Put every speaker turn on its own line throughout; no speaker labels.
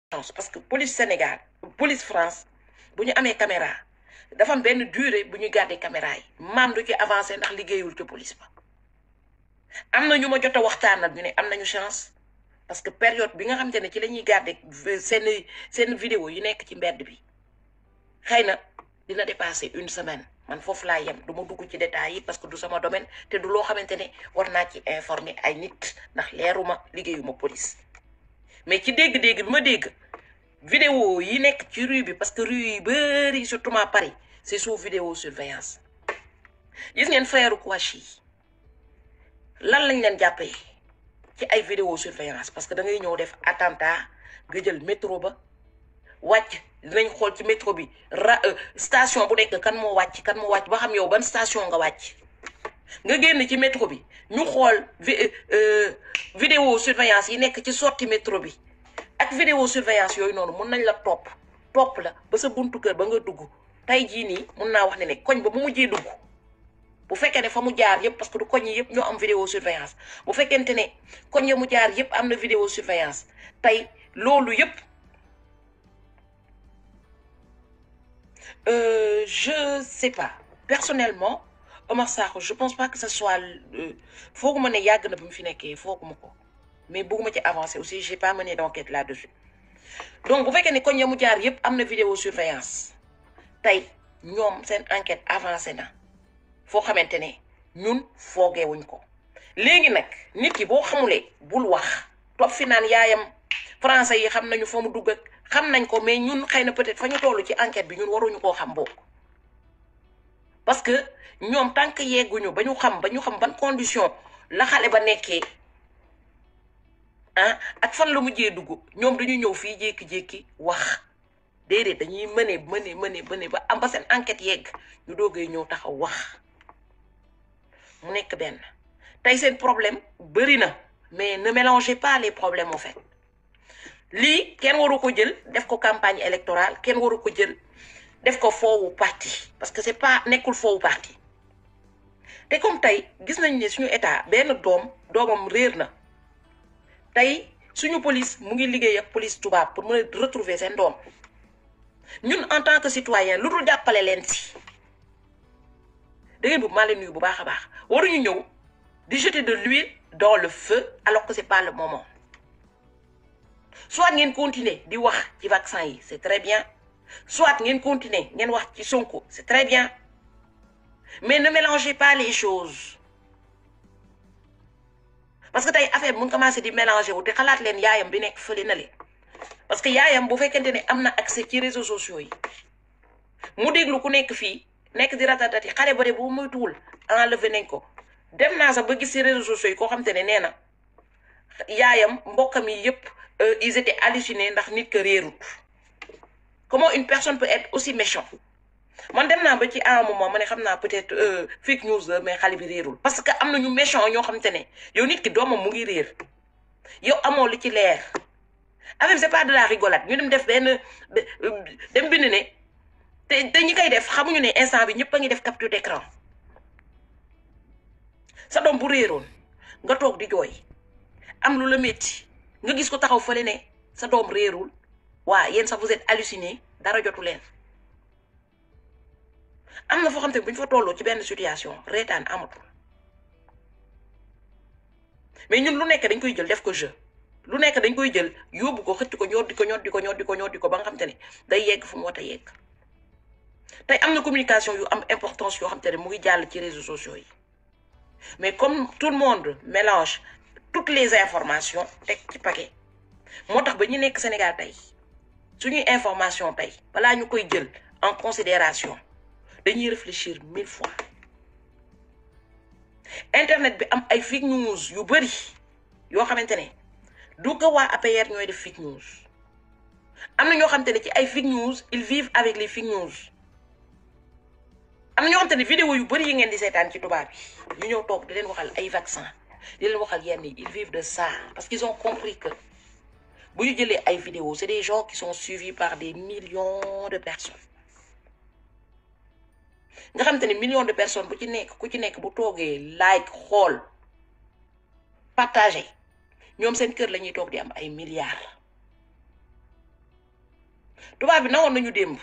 parce que police Sénégal police France bu ñu amee caméra dafa am benn durée bu ñu garder caméra yi maam du ci avancé ndax liggéeyul ci police ba am na ñu ma jot a waxtaanal ñu ne am nañu chance parce que période bi nga xamante ne ci la ñuy garder seen vidéo yi nekk ci mbedd bi xëy na dina dépasser une semaine man foofu laa yem du ma dugg ci détails yi parce que du sama domaine te du loo xamante ne war naa ci informer ay nit ndax leeruma liggéeyuma police mais ci dégg-dégg bi ma dégg vidéo yi nekk ci rue bi parce que rue yi bëri surtout à Paris c'est sous vidéo surveillance gis ngeen frère Kouachi lan lañ leen jàppee ci ay vidéo surveillance parce que da ngay ñëw def attentat nga jël métro ba wàcc dinañ xool ci métro bi station bu nekk kan moo wàcc ba xam yow ban station nga wàcc nga génn ci métro bi ñu xool vidéo surveillance yi nekk ci sortie métro bi ak vidéo surveillance yooyu noonu mun nañ la topp la ba sa buntu kër ba nga dugg tey jii nii mun naa wax ne koñ ba bu mujjee dugg bu fekkee ne fa mu jaar yëpp parce que du koñ yi yëpp ñoo am vidéo surveillance bu fekkente ne koñ ya mu jaar yëpp am na vidéo surveillance tey loolu yëpp je sais pas personnellement Omar Sakho je pense pas que ce soit fooguma ne yàgg na bi mu fi nekkee fooguma ko mais bëgguma ci avancer aussi j'ai pas mené d'enquête là-dessus donc bu fekkee ne koñ ya mu jaar yëpp am na vidéo surveillance tey ñoom seen enquête avancé na foo xamante ne ñun foogeewuñ ko léegi nag nit ki boo xamulee bul wax topp fi naan yaayam français yi xam nañu fa mu dugg ak xam nañ ko mais ñun xëy na peut-être fa ñu toll ci enquête bi ñun waruñu koo xam boobu parce que ñoom tant que yegguñu ba ñu xam ban condition la xale ba nekkee ah ak fan la mujjee dugg ñoom dañuy ñëw fii jékki-jékki wax déedéet dañuy mëne ba am ba seen enquête yegg ñu doogee ñëw taxaw wax mu nekk benn tey seen problème bëri na mais ne mélangez pas les problèmes en fait lii kenn waru ko jël def ko campagne électorale kenn waru ko jël def ko foowu parti parce que c'est pas nekkul foowu parti te comme tey gis nañ ne suñu état benn doomam réer na tey suñu police mu ngi liggéey ak police tubaab pour mën a retrouver seen doom ñun en tant que citoyen lu dul jàppale leen si da ngeen bu maa leen nuyu bu baax a baax waruñu ñëw di jeter de l'huile dans le feu alors que c'est pas le moment soit ngeen continuer di wax ci vaccin yi c'est très bien soit ngeen continuer ngeen wax ci Sonko c'est très bien mais ne mélangez pas les choses parce que tey affaire bi mun commencé di mélanger wu te xalaat leen yaayam bi nekk fële na le parce que yaayam bu fekkente ne am na accès ci réseaux sociaux yi mu déglu ku nekk fii nekk di ratatati xale ba de bu moytuwul enlevé nañ ko dem naa sax ba gis ci réseaux sociaux yi koo xam te ne nee na yaayam mbokkam yi yëpp ils étaient hallucinés ndax nit que réerut comment une personne peut être aussi méchant man dem naa ba ci un moment ma ne xam naa peut-être fake news la mais xale bi réerul parce que am na ñu méchant ñoo xam te ne yow nit ki doomam mu ngi réer yow amoo li ci leer affaire c'est pas de la rigolade ñu dem def benn dem bind ne te ñi koy def xamuñu ne instant bi ñëpp a ngi def capture d'écran sa doom bu réeroon nga toog di jooy am lu la métti nga gis ko taxaw fële ne sa doom réerul waa yéen sax vous êtes halluciné dara jotu leen am na foo xam te bu ñu fa tolloo ci benn situation reetaan amatul mais ñun lu nekk dañ koy jël def ko jeu lu nekk dañ koy jël yóbbu ko xëcc ko ñoddi ko ba nga xam te ne day yegg fu mu war a yegg tey am na communication yu am importance yoo xam te ne mu ngi jàll ci réseaux sociaux yi mais comme tout le monde mélange toutes les informations teg ci paquet moo tax ba ñu nekk Sénégal tey suñuy information tey balaa ñu koy jël en considération dañuy réfléchir 1000 fois internet bi am ay fake news yu bëri yoo xamante ne du ko waa APR ñooy def fake news am na ñoo xamante ne ci ay fake news ils vivent avec les fake news am na ñoo xamante ne vidéo yu bëri yi ngeen di seetaan ci tubaab yi ñu ñëw toog di leen waxal ay vaccin di leen waxal yenn yi ils vivent de ça parce qu'ils ont compris que bu ñu jëlee ay vidéos c'est des gens qui sont suivis par des millions de personnes nga xamante ne millions de personnes ku ci nekk bu toogee like xool partager ñoom seen kër la ñuy toog di am ay milliards tubaab bi nawoon nañu démb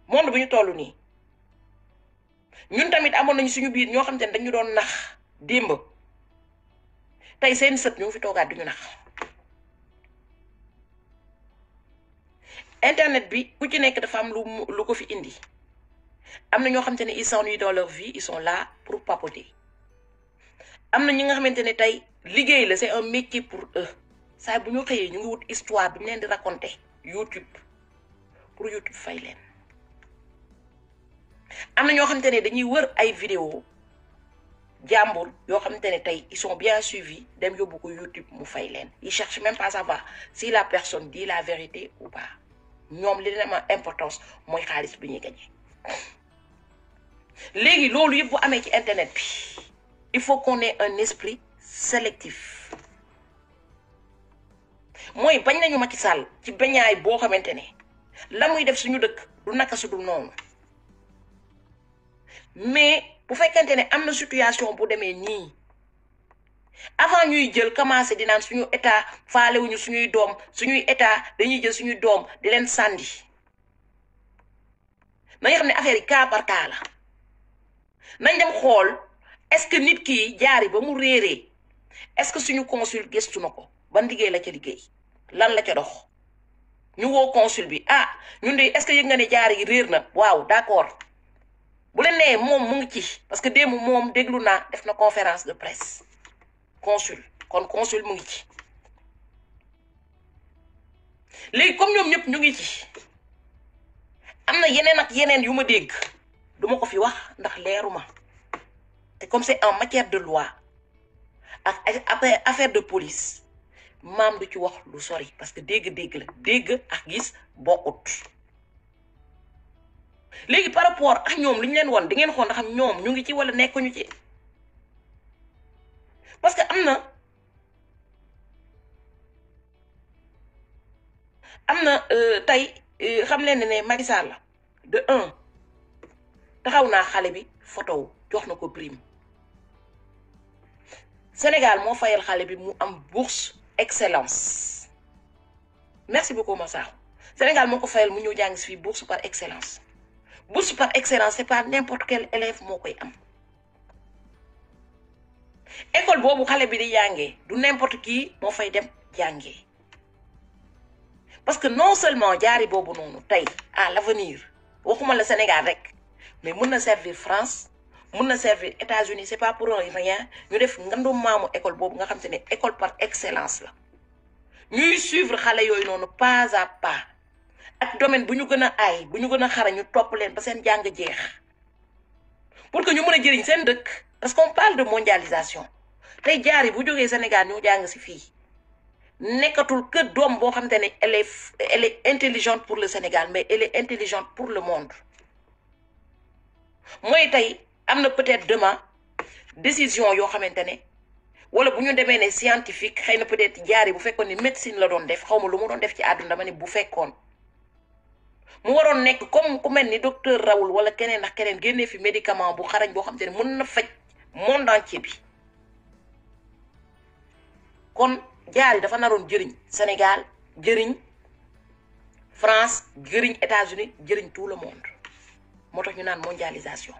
monde bu ñu toll nii ñun tamit amoon nañu suñu biir ñoo xam te ne dañu doon nax démb tey seen sët ñu ngi fi toogaat duñu nax internet bi ku ci nekk dafa am lu ko fi indi am na ñoo xamante ne ils s'ennuient dans leur vie ils sont là pour papoter am na ñi nga xamante ne tey liggéey la c'est un métier pour eux saa bu ñu xëyee ñu ngi wut histoire bi ñu leen di raconter YouTube pour YouTube fay leen am na ñoo xamante ne dañuy wër ay vidéo jàmbur yoo xamante ne tey ils sont bien suivis dem yóbbu ko YouTube mu fay leen ils cherchent même pas à savoir si la personne dit la vérité ou pas ñoom li leen am importance mooy xaalis bi ñuy gagné léegi loolu yëpp bu amee ci internet bi il faut qu'on ait un esprit sélectif mooy bañ nañu Macky Sall ci bañaay boo xamante ne la muy def suñu dëkk du naka su dul noonu mais bu fekkente ne am na situation bu demee nii avant ñuy jël commencé di naan suñu état faalewuñu suñuy doom suñuy état dañuy jël suñuy doom di leen sànni nañu xam ne affaire yi cas par cas la nañ dem xool est-ce que nit ki jaari ba mu réeree est-ce que suñu consul gëstu na ko ban liggéey la ca liggéey lan la ca dox ñu woo consul bi ah ñun de est-ce que yëg nga ne jaari yi réer na waaw d'accord bu leen nee moom mu ngi ci parce que démb moom déglu naa def na conférence de presse consul kon consul mu ngi ci léegi comme ñoom ñëpp ñu ngi ci am na yeneen ak yeneen yu ma dégg duma ko fi wax ndax leeruma te comme c'est en matière de loi ak affaire de police maam du ci wax lu sori parce que dégg-dégg la dégg ak gis bokkut léegi par rapport ak ñoom li ñu leen woon di ngeen xool ndax ñoom ñu ngi ci wala nekkuñu ci parce que am na tey xam leen ne Macky Sall la de un taxaw naa xale bi photo jox na ko prime Sénégal moo fayal xale bi mu am bourse excellence merci beaucoup Massa Sénégal moo ko fayal mu ñëw jàng si fii bourse par excellence c'est pas n'importe quel élève moo koy am école boobu xale bi di jàngee du n'importe qui moo fay dem jàngee parce que non seulement jaari boobu noonu tey à l'avenir waxuma la Sénégal rek mais mun na servir France mun na servir États-Unis c'est pas pour rien ñu def ngandum maamu école boobu nga xam te ne école par excellence la ñuy suivre xale yooyu noonu pas à pas ak domaine bu ñu gën a aay bu ñu gën a xara ñu topp leen ba seen jàng jeex pour que ñu mën a jëriñ seen dëkk parce qu'on parle de mondialisation tey jaari bu jógee Sénégal ñoo jàng si fii nekkatul que doom boo xam te ne elle est intelligente pour le Sénégal mais elle est intelligente pour le monde mooy tey am na peut-être demain décision yoo xamante ne wala bu ñu demee ne scientifique xëy na peut-être jaari bu fekkoon ni médecine la doon def xaw ma lu mu doon def ci àdduna dama ne bu fekkoon mu waroon nekk comme ku mel ni docteur Raoul wala keneen ak keneen génnee fi médicament bu xarañ boo xamante ne mën na faj monde entier bi kon jaari dafa naroon jëriñ Sénégal jëriñ France jëriñ États-Unis jëriñ tout le monde moo tax ñu naan mondialisation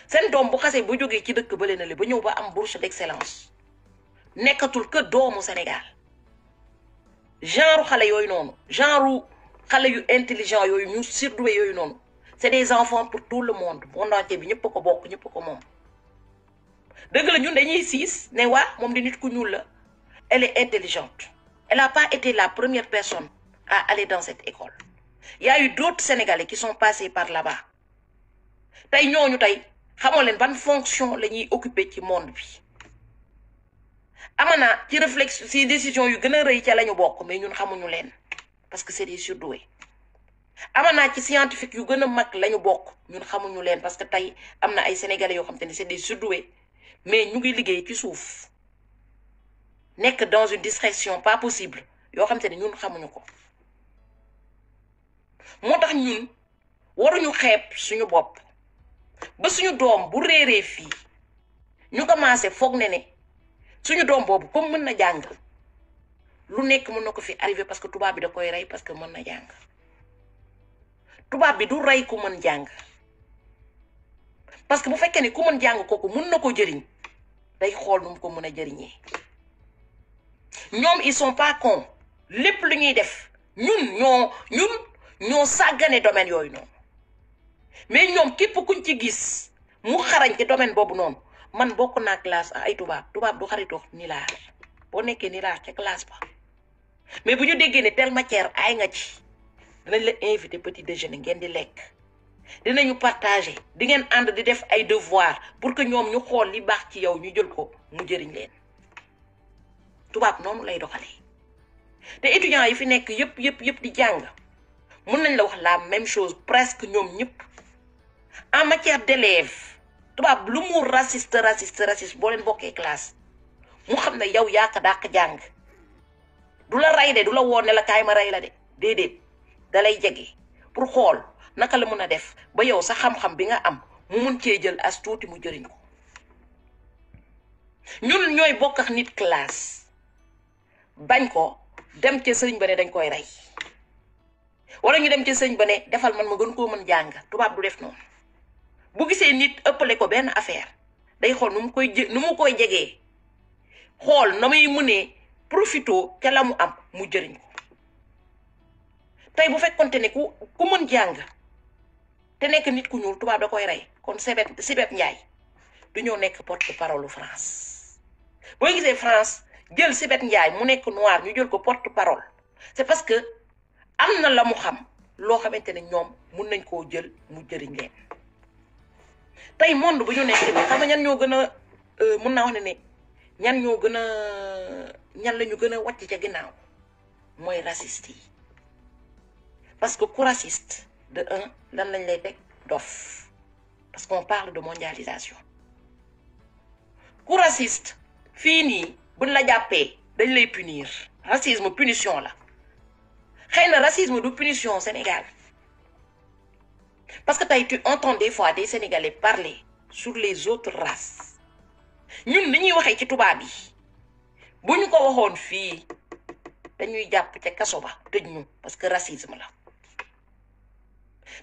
seen doom bu xasee bu jógee ci dëkk ba leen ba ñëw ba am bourse d'excellence nekkatul que doomu Sénégal genre xale yooyu noonu genre xale yu intelligent yooyu ñu surdoué yooyu noonu c'est des enfants pour tout le monde monde entier bi ñëpp ko bokk ñëpp ko moom dëgg la ñun dañuy siis ne waa moom di nit ku ñuul la elle est intelligente elle n'a pas été la première personne à aller dans cette école il y a eu d'autres Sénégalais qui sont passés par là-bas tey ñooñu tey xamoo leen ban fonction la ñuy occuper ci monde bi amana ci réflexion ci décision yu gën a rëy ca la ñu bokk mais ñun xamuñu leen parce que c'est des surdoués amana ci scientifique yu gën a mag la ñu bokk ñun xamuñu leen parce que tey am na ay sénégalais yoo xam te ne c'est des surdoués mais ñu ngi liggéey ci suuf nekk dans une discrétion pas possible yoo xam te ne ñun xamuñu ko moo tax ñun waruñu xeeb suñu bopp ba suñu doom bu réeree fii ñu commencé foog ne suñu doom boobu comme mën na jàng lu nekk mën na ko fi arrivé parce que tubaab bi da koy rey parce que mën na jàng tubaab bi du rey ku mën jàng parce que bu fekkee ni ku mën jàng kooku mun na ko jëriñ day xool nu mu ko mën a jëriñee ñoom ils sont pas cons lépp lu ñuy def ñun ñoo sàggane domaine yooyu noonu mais ñoom képp kuñ ci gis mu xarañ ci domaine boobu noonu man bokk naa classe ay tubaab du xaritoo ni laa boo nekkee ni laa ca classe ba mais bu ñu déggee ne telle matière ay nga ci dinañ la invité petit déjeuner ngeen di lekk dinañu partager di ngeen ànd di def ay devoir pour que ñoom ñu xool li baax ci yow ñu jël ko mu jëriñ leen tubaab noonu lay doxalee te étudiants yi fi nekk yëpp di jàng mun nañ la wax la même chose presque ñoom ñëpp en matière d'élèves tubaab lu mu raciste boo leen bokkee classe mu xam ne yow yaa ko dàq jàng du la rey de du la woon ne la kaay ma rey la de déedéet da lay jege pour xool naka la mën a def ba yow sa xam-xam bi nga am mu mun cee jël as tuuti mu jëriñ ko ñun ñooy bokk ak nit classe bañ ko dem ca sëriñ ba ne dañ koy rey wala ñu dem ca sëriñ ba ne defal man ma gën koo mën jàng tubaab du def noonu bu gisee nit ëppale ko benn affaire day xool nu mu koy jegee xool na muy mënee profito ca la mu am mu jëriñ ko tey bu fekkonte ne ku mën jàng te nekk nit ku ñuul tubaab da koy rey kon Sibeth Ndiaye du ñëw nekk porte-parole France boo gisee France jël Sibeth Ndiaye mu nekk noir ñu jël ko porte-parole c'est parce que am na la mu xam loo xamante ne ñoom mun nañ koo jël mu jëriñ leen tey monde bu ñu nekk nii xam nga ñan ñoo gën a mun naa wax ne ñan la ñu gën a wàcc ca ginnaaw mooy raciste yi parce que ku raciste de un lan lañ lay teg dof parce qu'on parle de mondialisation ku raciste fii nii buñ la jàppee dañ lay punir racisme punition la xëy na racisme du punition Sénégal parce que tey tu entends des fois des Sénégalais parler sur les autres races ñun li ñuy waxee ci tubaab yi bu ñu ko waxoon fii dañuy jàpp ca kaso ba tëj ñu parce que racisme la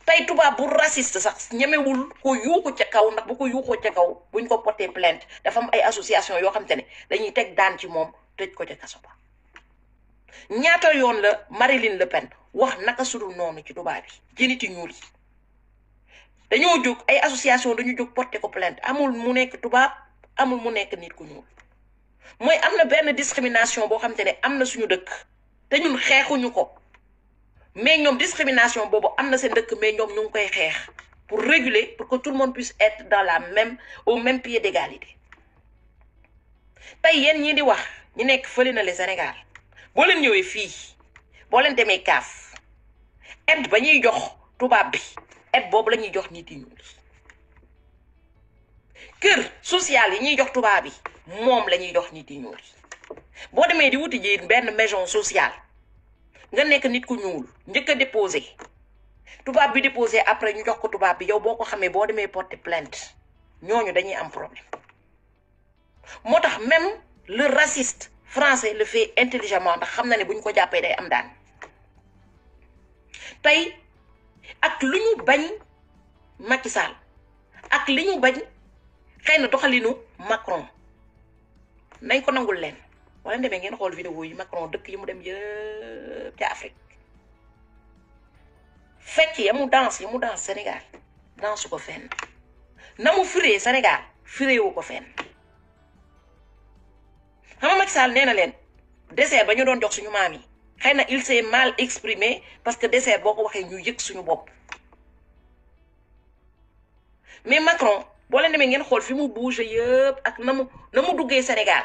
tey tubaab bu raciste sax ñemewul ko yuuxu ca kaw ndax bu ko yuuxoo ca kaw buñ ko porté plainte dafa am ay association yoo xam te ne dañuy teg daan ci moom tëj ko ca kaso ba ñaata yoon la Marine Le Pen wax naka sudul noonu ci tubaab yi ci nit ñuul yi dañoo jóg ay association dañu jóg porté ko plainte amul mu nekk tubaab amul mu nekk nit ku ñuul mooy am na benn discrimination boo xam te ne am na suñu dëkk te ñun xeexuñu ko mais ñoom discrimination boobu am na seen dëkk mais ñoom ñu ngi koy xeex pour réguler pour que tout le monde puisse être au même pied d'égalité tey yéen ñii di wax ñi nekk fële na le Sénégal boo leen ñëwee fii boo leen demee kaaf aide ba ñuy jox tubaab bi aide boobu la ñuy jox nit yi ñuul kër social yi ñuy jox tubaab bi moom la ñuy jox nit yi ñuul boo demee di wuti ji benn maison sociale nga nekk nit ku ñuul njëkk a déposé tubaab bi déposé après ñu jox ko tubaab bi yow boo ko xamee boo demee porter plainte ñooñu dañuy am problème moo tax même le raciste français le fait intelligemment ndax xam na ne bu ñu ko jàppee day am daan tey ak lu ñu bañ Macky Sall ak li ñu bañ xëy na doxalinu Macron nañ ko nangul leen wala demee ngeen xool vidéo yi Macron dëkk yi mu dem yëpp ca Afrique fecc ya mu danse Sénégal danse ko fenn na mu firee Sénégal fireewu ko fenn xam nga Macky Sall nee na leen dessert ba ñu doon jox suñu maam yi xëy na il s'est mal exprimé parce que dessert boo ko waxee ñu yëg suñu bopp mais Macron boo leen demee ngeen xool fi mu bougé yëpp ak na mu duggee Sénégal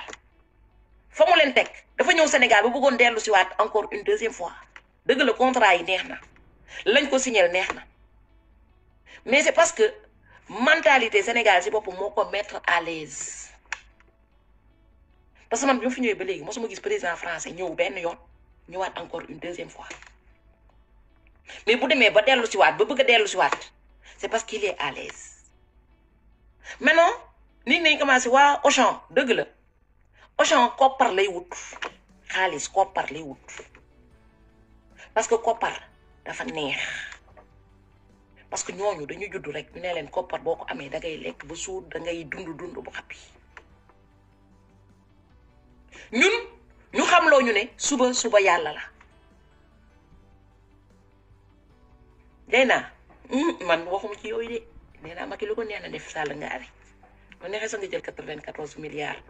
fa mu leen teg dafa ñëw Sénégal ba bëggoon dellu si waat encore une deuxième fois dëgg la contrat yi neex na lañ ko signé neex na mais c'est parce que mentalité Sénégal si boppam moo ko mettre à l'aise parce que man bi ma fi ñëwee ba léegi mosuma gis président français ñëw benn yoon ñëwaat encore une deuxième fois mais bu demee ba dellu si waat ba bëgg a dellu si waat c'est parce qu'il est à l'aise maintenant nit nañ commencé waa Auchan dëgg la Auchan koppar lay wut xaalis koppar lay wut parce que koppar dafa neex parce que ñooñu dañuy judd rek ñu ne leen koppar boo ko amee da ngay lekk ba suur da ngay dund bu xappi ñun ñu xamloo ñu ne suba yàlla la day naa man waxuma ci yooyu de nee naa Macky lu ko neex na def Sall ngaari ma neexee sa nga jël 94 milliards